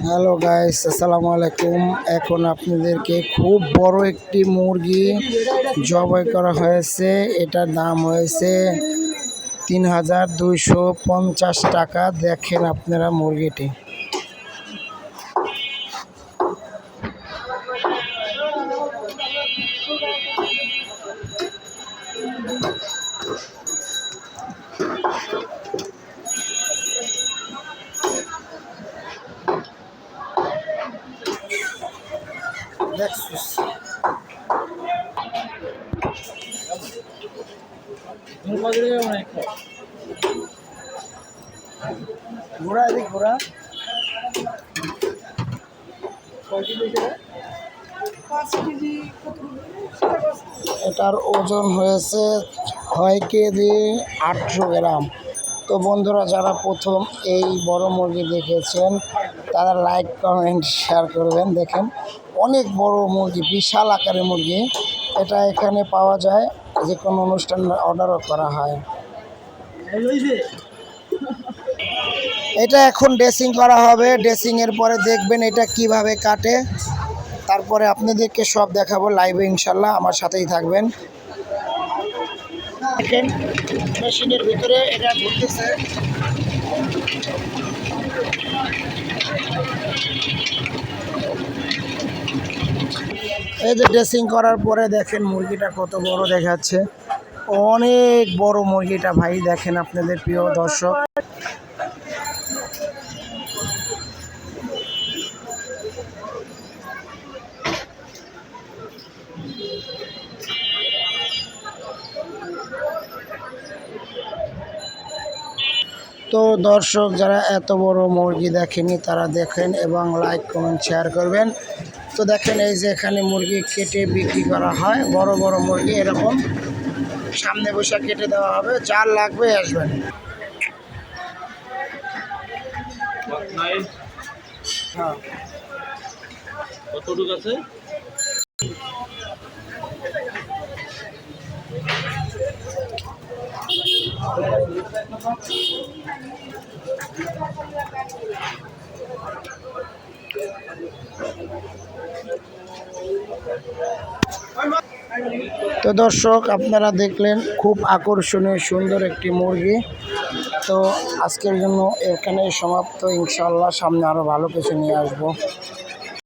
Hello guys, আসসালামু আলাইকুম। এখন আপনাদেরকে খুব বড় একটি মুরগি জবাই করা হয়েছে। এটার দাম হয়েছে ৩,২৫০ টাকা। দেখেন আপনারা মুরগিটি। দেখছিস ঘোড়া, এদিক ঘোড়া। এটার ওজন হয়েছে 6 কেজি 800 গ্রাম। তো বন্ধুরা, যারা প্রথম এই বড় মুরগি দেখেছেন তারা লাইক কমেন্ট শেয়ার করবেন। দেখেন অনেক বড় মুরগি, বিশাল আকারের মুরগি। এটা এখানে পাওয়া যায়, যে কোনো অনুষ্ঠান অর্ডারও করা হয়। এটা এখন ড্রেসিং করা হবে। ড্রেসিংয়ের পরে দেখবেন এটা কিভাবে কাটে, তারপরে আপনাদেরকে সব দেখাবো লাইভে ইনশাল্লাহ। আমার সাথেই থাকবেন। দেখেন মেশিনের ভিতরে এটা ঘুরতেছে। এই যে ড্রেসিং করার পরে দেখেন মুরগিটা কত বড় দেখাচ্ছে। অনেক বড় মুরগিটা ভাই, দেখেন আপনাদের প্রিয় দর্শক। তো দর্শক, যারা এত বড় মুরগি দেখেনি তারা দেখেন এবং লাইক কমেন্ট শেয়ার করবেন। তো দেখেন এই যে এখানে মুরগি কেটে বিক্রি করা হয়। বড় বড় মুরগি এরকম সামনে বসে কেটে দেওয়া হবে। যার লাগবে আসবেন। হ্যাঁ, কতটুকু আছে? তো দর্শক, আপনারা দেখলেন খুব আকর্ষণীয় সুন্দর একটি মুরগি। তো আজকের জন্য এখানে সমাপ্ত। ইনশাআল্লাহ সামনে আরও ভালো কিছু নিয়ে আসবো।